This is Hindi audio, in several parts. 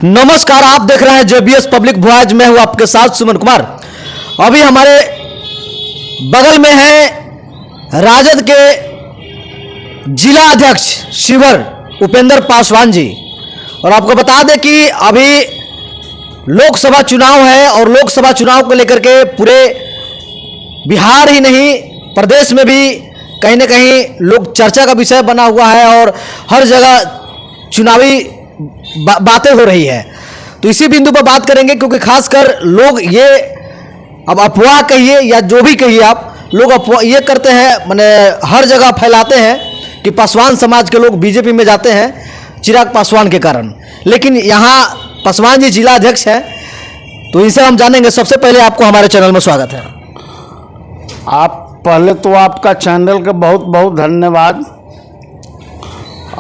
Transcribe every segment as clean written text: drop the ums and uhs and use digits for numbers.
नमस्कार, आप देख रहे हैं जेबीएस पब्लिक वॉइस। मैं हूं आपके साथ सुमन कुमार। अभी हमारे बगल में है राजद के जिला अध्यक्ष शिवर उपेंद्र पासवान जी। और आपको बता दें कि अभी लोकसभा चुनाव है और लोकसभा चुनाव को लेकर के पूरे बिहार ही नहीं प्रदेश में भी कहीं ना कहीं लोग चर्चा का विषय बना हुआ है और हर जगह चुनावी बातें हो रही है। तो इसी बिंदु पर बात करेंगे, क्योंकि खासकर लोग ये अब अफवाह कहिए या जो भी कहिए, आप लोग अफवाह ये करते हैं, माने हर जगह फैलाते हैं कि पासवान समाज के लोग बीजेपी में जाते हैं चिराग पासवान के कारण। लेकिन यहाँ पासवान जी जिला अध्यक्ष हैं, तो इनसे हम जानेंगे। सबसे पहले आपको हमारे चैनल में स्वागत है। आप पहले तो आपका चैनल का बहुत बहुत धन्यवाद।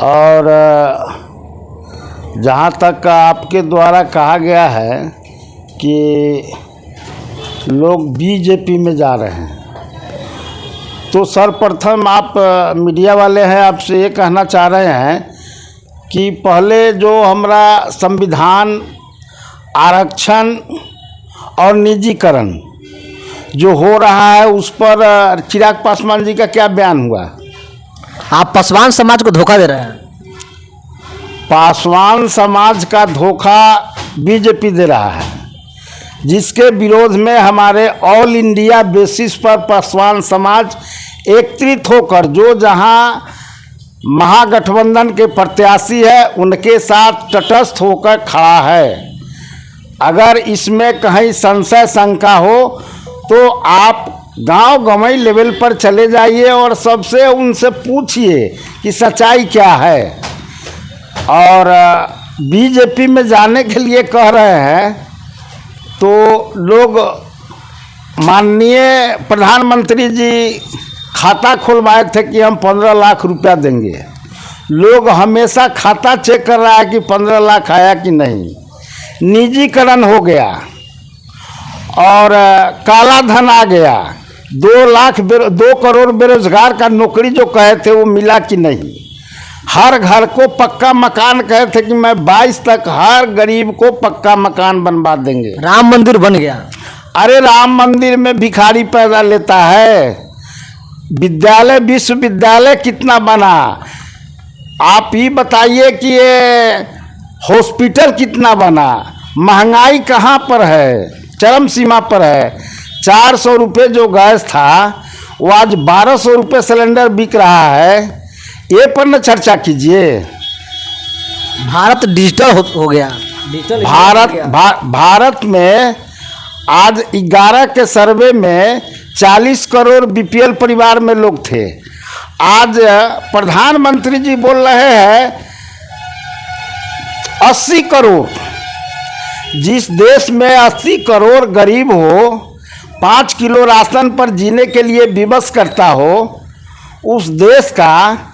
और जहाँ तक आपके द्वारा कहा गया है कि लोग बीजेपी में जा रहे हैं, तो सर्वप्रथम आप मीडिया वाले हैं, आपसे ये कहना चाह रहे हैं कि पहले जो हमारा संविधान आरक्षण और निजीकरण जो हो रहा है उस पर चिराग पासवान जी का क्या बयान हुआ? आप पासवान समाज को धोखा दे रहे हैं। पासवान समाज का धोखा बीजेपी दे रहा है, जिसके विरोध में हमारे ऑल इंडिया बेसिस पर पासवान समाज एकत्रित होकर जो जहां महागठबंधन के प्रत्याशी है उनके साथ तटस्थ होकर खड़ा है। अगर इसमें कहीं संशय शंका हो तो आप गांव गंवई लेवल पर चले जाइए और सबसे उनसे पूछिए कि सच्चाई क्या है। और बीजेपी में जाने के लिए कह रहे हैं तो लोग माननीय प्रधानमंत्री जी खाता खुलवाए थे कि हम 15 लाख रुपया देंगे। लोग हमेशा खाता चेक कर रहा है कि 15 लाख आया कि नहीं। निजीकरण हो गया और काला धन आ गया। 2 करोड़ बेरोजगार का नौकरी जो कहे थे वो मिला कि नहीं। हर घर को पक्का मकान कहे थे कि मैं 22 तक हर गरीब को पक्का मकान बनवा देंगे। राम मंदिर बन गया। अरे राम मंदिर में भिखारी पैदा लेता है। विद्यालय विश्वविद्यालय कितना बना? आप ही बताइए कि ये हॉस्पिटल कितना बना? महंगाई कहाँ पर है? चरम सीमा पर है। 400 रुपये जो गैस था वो आज 1200 रुपये सिलेंडर बिक रहा है। ये पर न चर्चा कीजिए। भारत डिजिटल हो गया। भारत में आज 11 के सर्वे में 40 करोड़ बीपीएल परिवार में लोग थे। आज प्रधानमंत्री जी बोल रहे हैं 80 करोड़। जिस देश में 80 करोड़ गरीब हो, 5 किलो राशन पर जीने के लिए विवश करता हो, उस देश का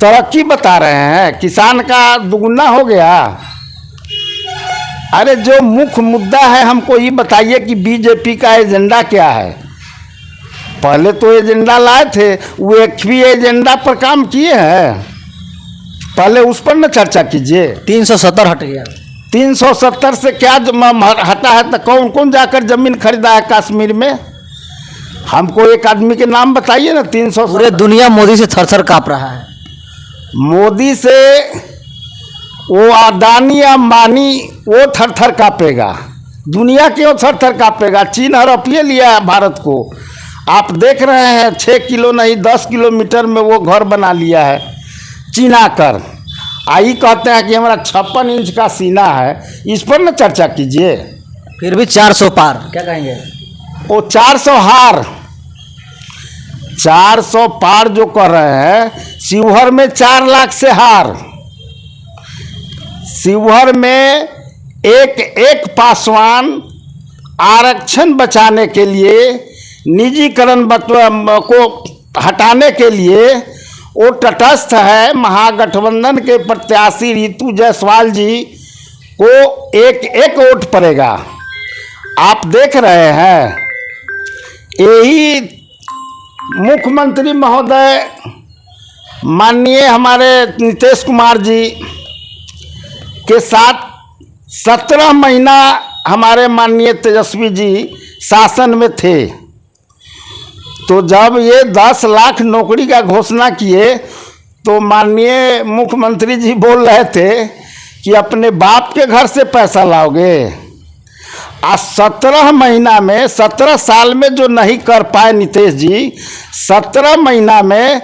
तरक्की बता रहे हैं। किसान का दुगुना हो गया। अरे जो मुख्य मुद्दा है हमको ये बताइए कि बीजेपी का एजेंडा क्या है। पहले तो एजेंडा लाए थे, वो एक भी एजेंडा पर काम किए हैं? पहले उस पर न चर्चा कीजिए। 370 हट गया। 370 से क्या हटा है? तो कौन कौन जाकर जमीन खरीदा है कश्मीर में? हमको एक आदमी के नाम बताइए ना। 300। पूरे दुनिया मोदी से थर-थर काँप रहा है। मोदी से वो अडानी अंबानी वो थर-थर काँपेगा। दुनिया क्यों थर-थर काँपेगा? चीन हड़पिए लिया भारत को। आप देख रहे हैं 6 किलो नहीं 10 किलोमीटर में वो घर बना लिया है चीना कर। आई कहते हैं कि हमारा 56 इंच का सीना है। इस पर न चर्चा कीजिए। फिर भी 400 पार क्या कहेंगे? वो 400 हार 400 पार जो कर रहे हैं। शिवहर में 4 लाख से हार। शिवहर में एक पासवान आरक्षण बचाने के लिए, निजीकरण को हटाने के लिए वो तटस्थ है। महागठबंधन के प्रत्याशी रितु जायसवाल जी को एक वोट पड़ेगा। आप देख रहे हैं यही मुख्यमंत्री महोदय माननीय हमारे नीतीश कुमार जी के साथ 17 महीना हमारे माननीय तेजस्वी जी शासन में थे, तो जब ये 10 लाख नौकरी का घोषणा किए तो माननीय मुख्यमंत्री जी बोल रहे थे कि अपने बाप के घर से पैसा लाओगे। आज 17 महीना में, 17 साल में जो नहीं कर पाए नीतीश जी, 17 महीना में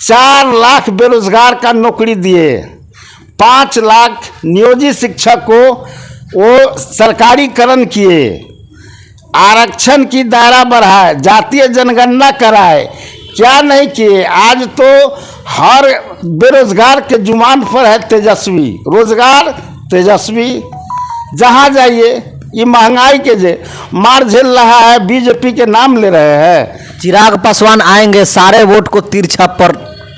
4 लाख बेरोजगार का नौकरी दिए, 5 लाख नियोजित शिक्षक को वो सरकारीकरण किए, आरक्षण की दायरा बढ़ाए, जातीय जनगणना कराए, क्या नहीं किए। आज तो हर बेरोजगार के जुबान पर है तेजस्वी, रोजगार तेजस्वी। जहाँ जाइए ये महंगाई के जे मार झेल रहा है, बीजेपी के नाम ले रहे हैं। चिराग पासवान आएंगे, सारे वोट को तिरछा पर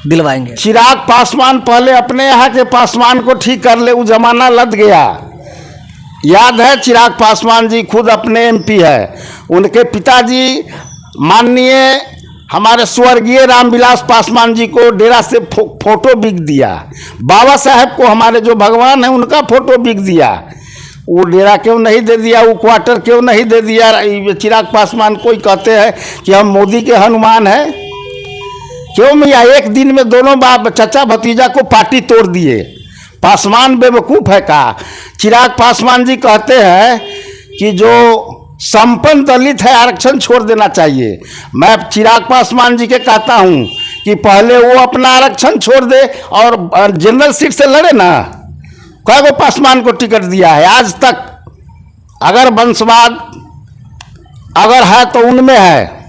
दिलवाएंगे। चिराग पासवान पहले अपने यहाँ के पासवान को ठीक कर ले, वो जमाना लद गया। याद है चिराग पासवान जी खुद अपने एमपी है, उनके पिताजी माननीय हमारे स्वर्गीय रामविलास पासवान जी को डेरा से फोटो बिक दिया, बाबा साहेब को हमारे जो भगवान है उनका फोटो बिक दिया। वो डेरा क्यों नहीं दे दिया, वो क्वार्टर क्यों नहीं दे दिया चिराग पासवान? कोई कहते हैं कि हम मोदी के हनुमान हैं। क्यों मियाँ एक दिन में दोनों बाप चचा भतीजा को पार्टी तोड़ दिए? पासवान बेवकूफ़ है का? चिराग पासवान जी कहते हैं कि जो संपन्न दलित है आरक्षण छोड़ देना चाहिए। मैं चिराग पासवान जी के कहता हूँ कि पहले वो अपना आरक्षण छोड़ दे और जनरल सीट से लड़े ना। कई को पासवान को टिकट दिया है आज तक? अगर वंशवाद अगर है तो उनमें है।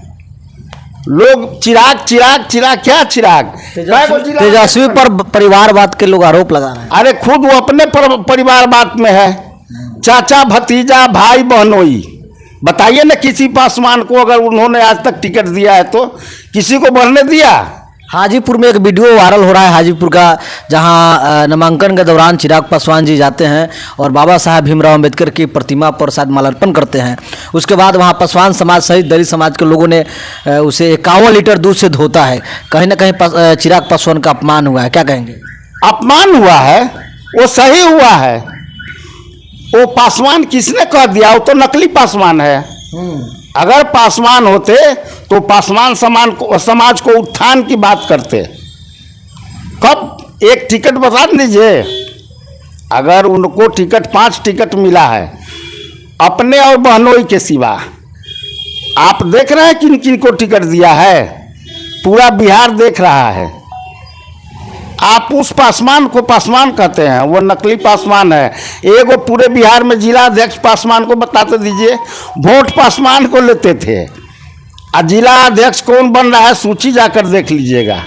लोग चिराग चिराग चिराग, क्या चिराग? तेजस्वी पर परिवारवाद के लोग आरोप लगा रहे हैं। अरे खुद वो अपने परिवारवाद में है, चाचा भतीजा भाई बहनोई। बताइए ना किसी पासवान को अगर उन्होंने आज तक टिकट दिया है तो किसी को बढ़ने दिया? हाजीपुर में एक वीडियो वायरल हो रहा है हाजीपुर का, जहां नामांकन के दौरान चिराग पासवान जी जाते हैं और बाबा साहब भीमराव अंबेडकर की प्रतिमा पर शायद माल्यार्पण करते हैं। उसके बाद वहां पासवान समाज सहित दलित समाज के लोगों ने उसे 51 लीटर दूध से धोता है। कहीं ना कहीं चिराग पासवान का अपमान हुआ है, क्या कहेंगे? अपमान हुआ है, वो सही हुआ है। वो पासवान किसने कह दिया? वो तो नकली पासवान है। अगर पासवान होते तो पासवान समाज को उत्थान की बात करते। कब एक टिकट बता दीजिए। अगर उनको टिकट 5 टिकट मिला है अपने और बहनोई के सिवा, आप देख रहे हैं किन किन को टिकट दिया है? पूरा बिहार देख रहा है। आप उस पासवान को पासवान कहते हैं, वो नकली पासवान है। एगो पूरे बिहार में जिला अध्यक्ष पासवान को बताते दीजिए। वोट पासवान को लेते थे। और जिला अध्यक्ष कौन बन रहा है सूची जाकर देख लीजिएगा।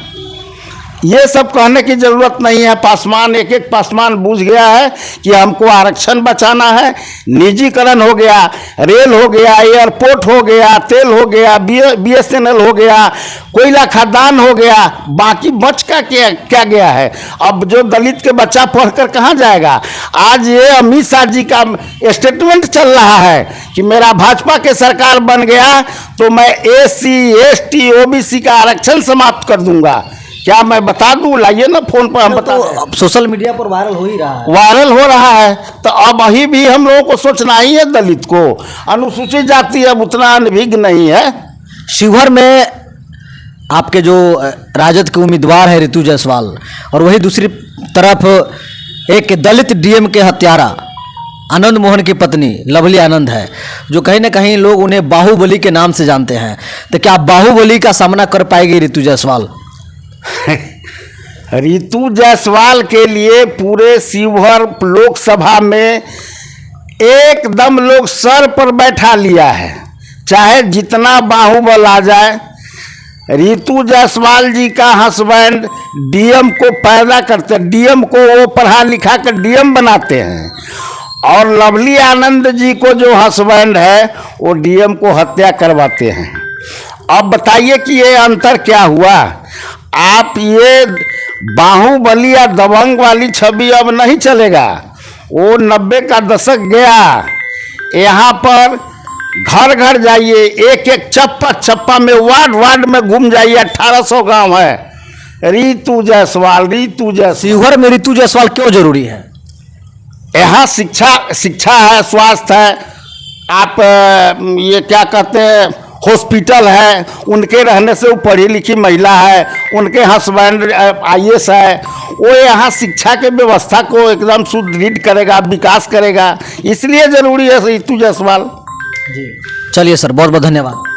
ये सब कहने की जरूरत नहीं है। पासवान एक एक पासवान बूझ गया है कि हमको आरक्षण बचाना है। निजीकरण हो गया, रेल हो गया, एयरपोर्ट हो गया, तेल हो गया, BSNL हो गया, कोयला खदान हो गया, बाकी बच का क्या गया है? अब जो दलित के बच्चा पढ़कर कहाँ जाएगा? आज ये अमित शाह जी का स्टेटमेंट चल रहा है कि मेरा भाजपा के सरकार बन गया तो मैं SC ST OBC का आरक्षण समाप्त कर दूंगा। क्या मैं बता दूं? लाइए ना फोन पर, हम बता अब सोशल मीडिया पर वायरल हो ही रहा है। वायरल हो रहा है तो अब अभी भी हम लोगों को सोचना ही है। दलित को अनुसूचित जाति अब उतना अनभिज्ञ नहीं है। शिवहर में आपके जो राजद के उम्मीदवार है ऋतु जायसवाल, और वही दूसरी तरफ एक दलित DM के हत्यारा आनंद मोहन की पत्नी लवली आनंद है, जो कहीं ना कहीं लोग उन्हें बाहुबली के नाम से जानते हैं। तो क्या बाहुबली का सामना कर पाएगी ऋतु जायसवाल? ऋतु जायसवाल के लिए पूरे शिवहर लोकसभा में एकदम लोग सर पर बैठा लिया है। चाहे जितना बाहुबल आ जाए, ऋतु जायसवाल जी का हस्बैंड DM को पैदा करते, DM को वो पढ़ा लिखा कर DM बनाते हैं, और लवली आनंद जी को जो हस्बैंड है वो DM को हत्या करवाते हैं। अब बताइए कि ये अंतर क्या हुआ? आप ये बाहुबली या दबंग वाली छवि अब नहीं चलेगा। वो 90 का दशक गया। यहाँ पर घर घर जाइए, एक एक चप्पा चप्पा में, वार्ड वार्ड में घूम जाइए। 1800 गांव है। ऋतु जायसवाल, ऋतु जायसवाल। शिवहर में ऋतु जायसवाल क्यों जरूरी है? यहाँ शिक्षा है, स्वास्थ्य है, आप ये क्या कहते हैं, हॉस्पिटल है, उनके रहने से वो पढ़ी लिखी महिला है, उनके हस्बैंड IAS है, वो यहाँ शिक्षा के व्यवस्था को एकदम सुदृढ़ करेगा, विकास करेगा, इसलिए जरूरी है रितु जायसवाल। चलिए सर, बहुत बहुत धन्यवाद।